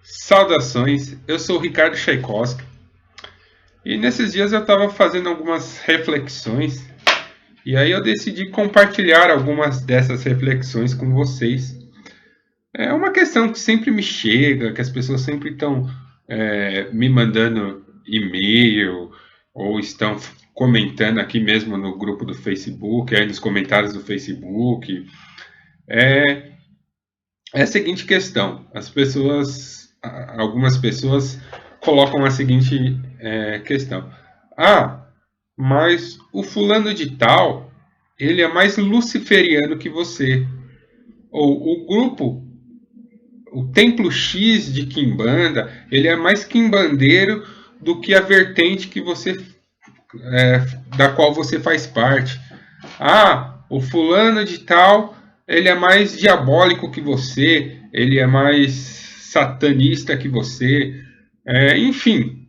Saudações, eu sou o Ricardo Tchaikovsky e nesses dias eu estava fazendo algumas reflexões e aí eu decidi compartilhar algumas dessas reflexões com vocês. É uma questão que sempre me chega, que as pessoas sempre estão me mandando e-mail ou estão comentando aqui mesmo no grupo do Facebook, aí nos comentários do Facebook. É, é a seguinte questão: algumas pessoas colocam a seguinte questão: ah, mas o fulano de tal, ele é mais luciferiano que você. Ou o grupo, o Templo X de Quimbanda, ele é mais quimbandeiro do que a vertente que da qual você faz parte. Ah, o fulano de tal, ele é mais diabólico que você, ele é mais satanista que você, enfim,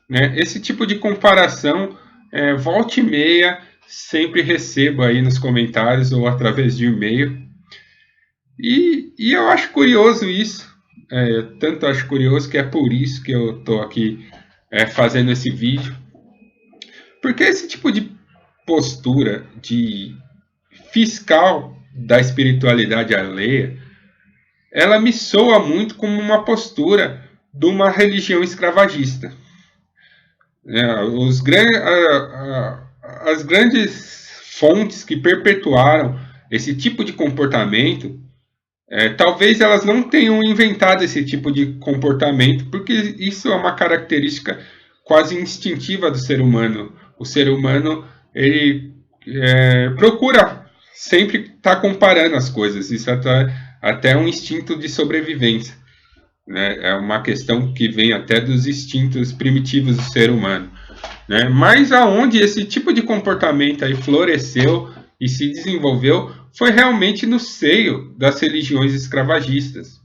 né? Esse tipo de comparação, volta e meia, sempre recebo aí nos comentários ou através de e-mail. E eu acho curioso isso, tanto acho curioso que é por isso que eu estou aqui fazendo esse vídeo, porque esse tipo de postura de fiscal da espiritualidade alheia, ela me soa muito como uma postura de uma religião escravagista. As grandes fontes que perpetuaram esse tipo de comportamento, talvez elas não tenham inventado esse tipo de comportamento, porque isso é uma característica quase instintiva do ser humano. O ser humano, ele procura sempre estar comparando as coisas, isso até um instinto de sobrevivência, né? É uma questão que vem até dos instintos primitivos do ser humano, né? Mas aonde esse tipo de comportamento aí floresceu e se desenvolveu foi realmente no seio das religiões escravagistas.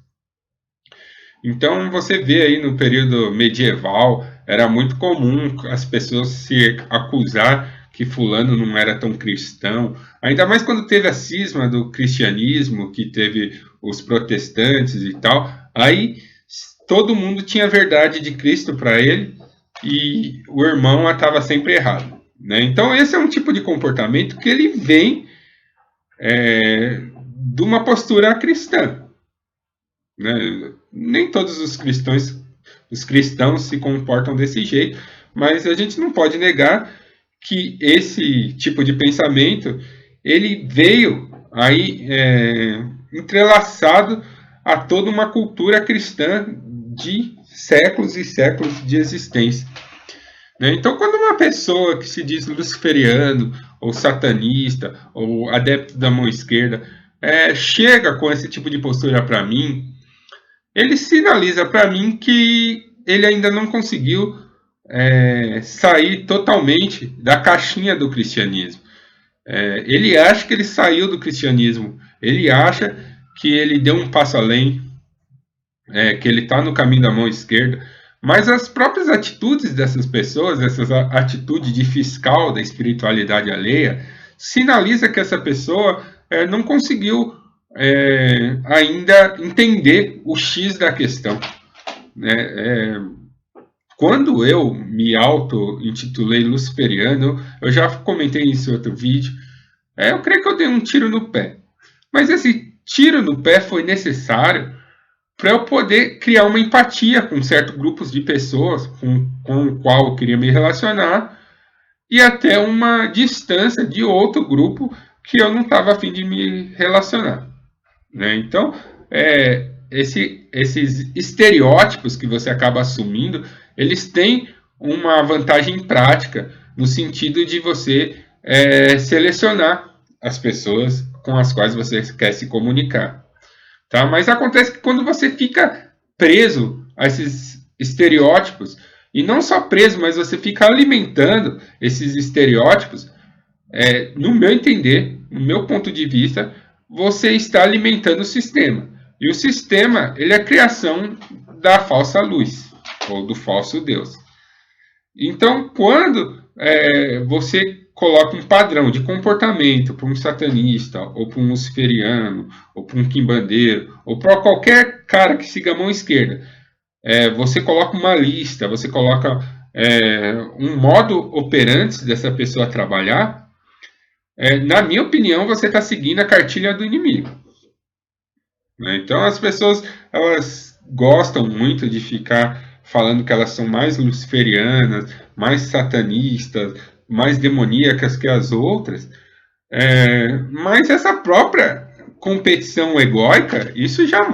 Então você vê aí no período medieval, era muito comum as pessoas se acusar que fulano não era tão cristão, ainda mais quando teve a cisma do cristianismo, que teve os protestantes e tal, aí todo mundo tinha a verdade de Cristo para ele e o irmão estava sempre errado, né? Então esse é um tipo de comportamento que ele vem de uma postura cristã, né? Nem todos os cristãos se comportam desse jeito, mas a gente não pode negar que esse tipo de pensamento ele veio aí entrelaçado a toda uma cultura cristã de séculos e séculos de existência, né? Então, quando uma pessoa que se diz luciferiano, ou satanista, ou adepto da mão esquerda, chega com esse tipo de postura para mim, ele sinaliza para mim que ele ainda não conseguiu sair totalmente da caixinha do cristianismo. Ele acha que ele saiu do cristianismo, ele acha que ele deu um passo além, que ele está no caminho da mão esquerda, mas as próprias atitudes dessas pessoas, essa atitude de fiscal da espiritualidade alheia, sinaliza que essa pessoa não conseguiu ainda entender o X da questão, né? Quando eu me auto-intitulei luciferiano, eu já comentei isso em outro vídeo, eu creio que eu dei um tiro no pé. Mas esse tiro no pé foi necessário para eu poder criar uma empatia com certos grupos de pessoas com o qual eu queria me relacionar e até uma distância de outro grupo que eu não estava afim de me relacionar, né? Então, esses estereótipos que você acaba assumindo, eles têm uma vantagem prática no sentido de você selecionar as pessoas com as quais você quer se comunicar. Tá? Mas acontece que quando você fica preso a esses estereótipos, e não só preso, mas você fica alimentando esses estereótipos, no meu entender, no meu ponto de vista, você está alimentando o sistema. E o sistema, ele é a criação da falsa luz, ou do falso Deus. Então, quando você coloca um padrão de comportamento para um satanista, ou para um luciferiano, ou para um quimbandeiro, ou para qualquer cara que siga a mão esquerda, você coloca uma lista, você coloca um modo operante dessa pessoa trabalhar, na minha opinião, você está seguindo a cartilha do inimigo. Né? Então as pessoas elas gostam muito de ficar falando que elas são mais luciferianas, mais satanistas, mais demoníacas que as outras, mas essa própria competição egóica, isso já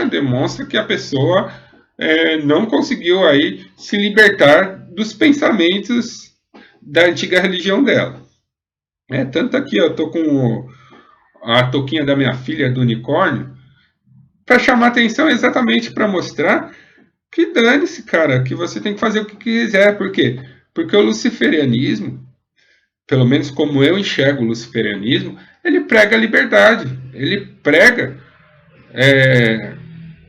demonstra que a pessoa não conseguiu aí se libertar dos pensamentos da antiga religião dela. Tanto aqui eu tô com a touquinha da minha filha do unicórnio para chamar atenção exatamente para mostrar que dane-se, cara, que você tem que fazer o que quiser. Por quê? Porque o luciferianismo, pelo menos como eu enxergo o luciferianismo, ele prega a liberdade, ele prega,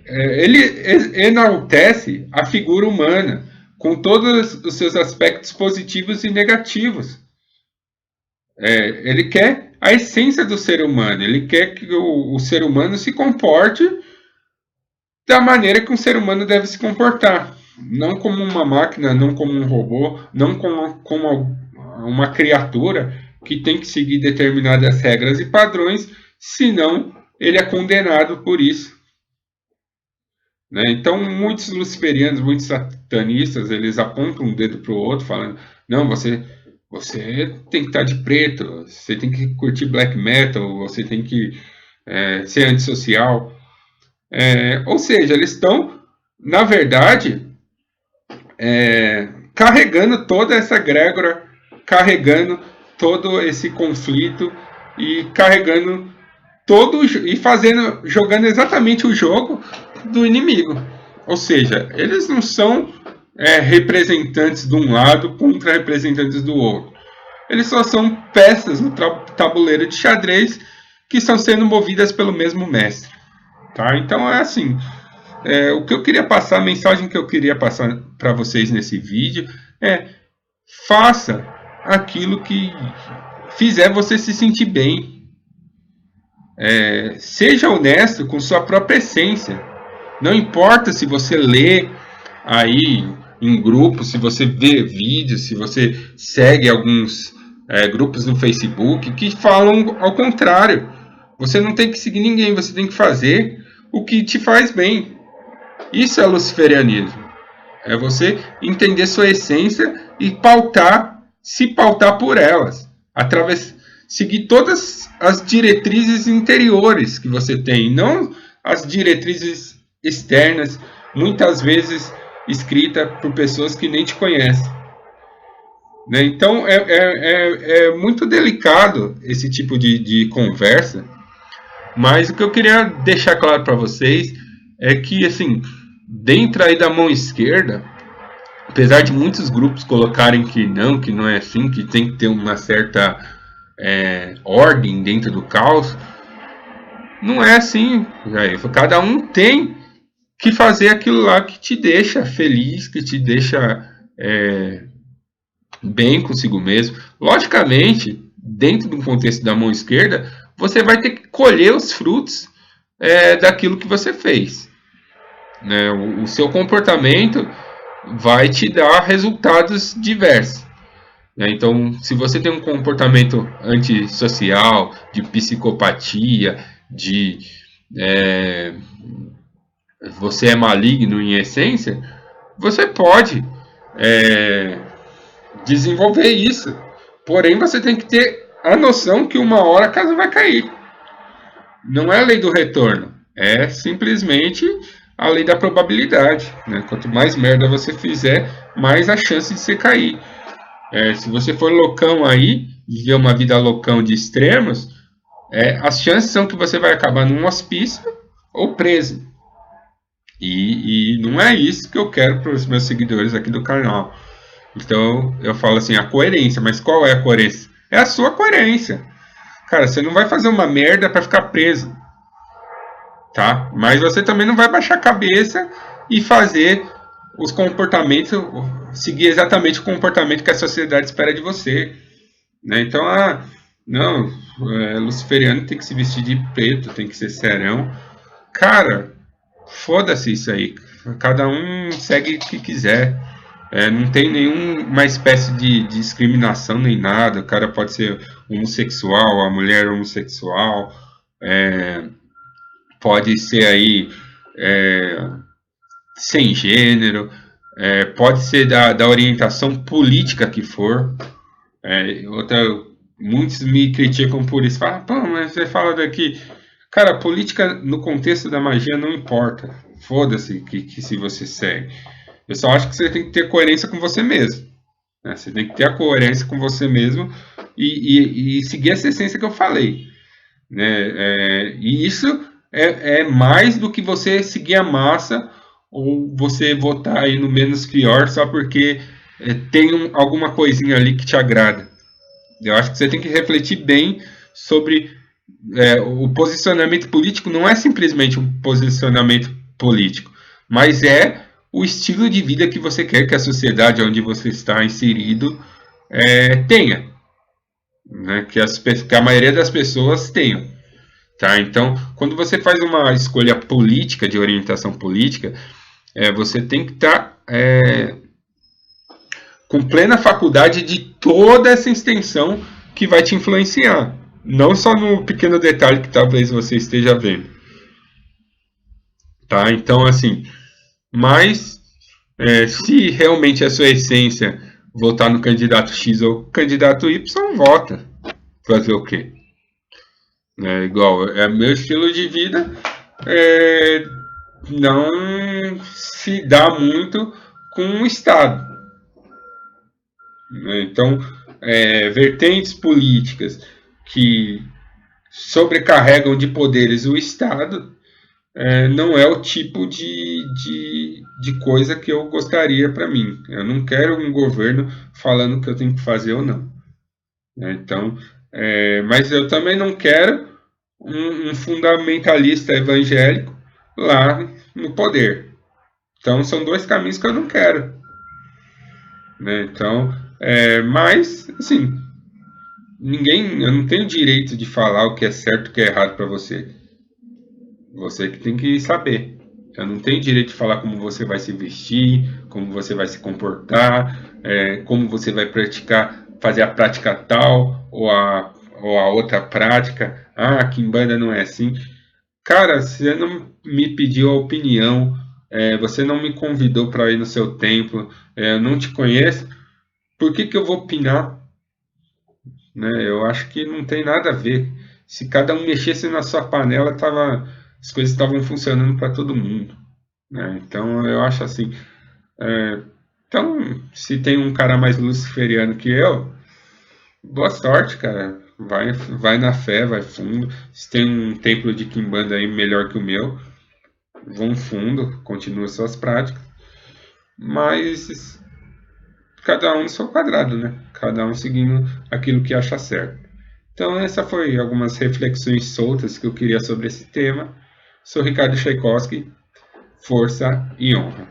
ele enaltece a figura humana com todos os seus aspectos positivos e negativos. Ele quer a essência do ser humano, ele quer que o ser humano se comporte da maneira que um ser humano deve se comportar. Não como uma máquina, não como um robô, não como uma criatura que tem que seguir determinadas regras e padrões, senão ele é condenado por isso. Né? Então, muitos luciferianos, muitos satanistas, eles apontam um dedo para o outro, falando: não, você tem que estar de preto, você tem que curtir black metal, você tem que ser antissocial. Ou seja, eles estão, na verdade, carregando toda essa egrégora, carregando todo esse conflito e carregando e jogando exatamente o jogo do inimigo. Ou seja, eles não são representantes de um lado contra representantes do outro. Eles só são peças no tabuleiro de xadrez que estão sendo movidas pelo mesmo mestre. Tá? Então é assim, o que eu queria passar, a mensagem que eu queria passar para vocês nesse vídeo é: faça aquilo que fizer você se sentir bem. Seja honesto com sua própria essência. Não importa se você lê aí em grupos, se você vê vídeos, se você segue alguns grupos no Facebook que falam ao contrário. Você não tem que seguir ninguém, você tem que fazer o que te faz bem. Isso é luciferianismo. É você entender sua essência e se pautar por elas. Seguir todas as diretrizes interiores que você tem, não as diretrizes externas, muitas vezes escritas por pessoas que nem te conhecem. Né? Então é muito delicado esse tipo de conversa, mas o que eu queria deixar claro para vocês é que, assim, dentro aí da mão esquerda, apesar de muitos grupos colocarem que não é assim, que tem que ter uma certa ordem dentro do caos, não é assim. Cada um tem que fazer aquilo lá que te deixa feliz, que te deixa bem consigo mesmo. Logicamente, dentro do contexto da mão esquerda, você vai ter que colher os frutos daquilo que você fez. Né? O seu comportamento vai te dar resultados diversos. Né? Então, se você tem um comportamento antissocial, de psicopatia, você é maligno em essência, você pode desenvolver isso. Porém, você tem que ter a noção que uma hora a casa vai cair. Não é a lei do retorno, é simplesmente a lei da probabilidade. Né? Quanto mais merda você fizer, mais a chance de você cair. Se você for loucão aí, viver uma vida loucão de extremos, as chances são que você vai acabar num hospício ou preso. E não é isso que eu quero para os meus seguidores aqui do canal. Então eu falo assim, a coerência. Mas qual é a coerência? É a sua coerência. Cara, você não vai fazer uma merda para ficar preso. Tá? Mas você também não vai baixar a cabeça e fazer os comportamentos, seguir exatamente o comportamento que a sociedade espera de você. Né? Então, luciferiano tem que se vestir de preto, tem que ser serão. Cara, foda-se isso aí. Cada um segue o que quiser. Não tem nenhuma espécie de discriminação nem nada. O cara pode ser homossexual, a mulher homossexual, é, pode ser aí é, sem gênero, pode ser da orientação política que for. Outra, muitos me criticam por isso. Falam, pô, mas você fala daqui. Cara, política no contexto da magia não importa. Foda-se que se você segue. Eu só acho que você tem que ter coerência com você mesmo. Né? Você tem que ter a coerência com você mesmo e seguir essa essência que eu falei. Né? E isso é mais do que você seguir a massa ou você votar aí no menos pior só porque tem alguma coisinha ali que te agrada. Eu acho que você tem que refletir bem sobre o posicionamento político. Não é simplesmente um posicionamento político, mas é o estilo de vida que você quer que a sociedade onde você está inserido tenha, né? Que a maioria das pessoas tenham. Tá? Então, quando você faz uma escolha política, de orientação política, você tem que estar com plena faculdade de toda essa extensão que vai te influenciar. Não só no pequeno detalhe que talvez você esteja vendo. Tá? Então, assim, mas se realmente é a sua essência votar no candidato X ou candidato Y, vota. Fazer o quê? Igual, meu estilo de vida não se dá muito com o Estado. Então, vertentes políticas que sobrecarregam de poderes o Estado não é o tipo de coisa que eu gostaria para mim. Eu não quero um governo falando o que eu tenho que fazer ou não. Então, mas eu também não quero um fundamentalista evangélico lá no poder. Então, são dois caminhos que eu não quero. Né? Então, mas, assim, eu não tenho direito de falar o que é certo e o que é errado para você. Você que tem que saber. Eu não tenho direito de falar como você vai se vestir, como você vai se comportar, como você vai praticar, fazer a prática tal ou a outra prática. Ah, Kimbanda não é assim. Cara, você não me pediu a opinião, você não me convidou para ir no seu templo, eu não te conheço, por que eu vou opinar? Né? Eu acho que não tem nada a ver. Se cada um mexesse na sua panela, as coisas estavam funcionando para todo mundo. Né? Então eu acho assim. Então, se tem um cara mais luciferiano que eu, boa sorte, cara. Vai na fé, vai fundo. Se tem um templo de Kimbanda aí melhor que o meu, vão fundo, continua suas práticas. Mas cada um no seu quadrado, né? Cada um seguindo aquilo que acha certo. Então, essa foi algumas reflexões soltas que eu queria sobre esse tema. Sou Ricardo Tchaikovsky, força e honra.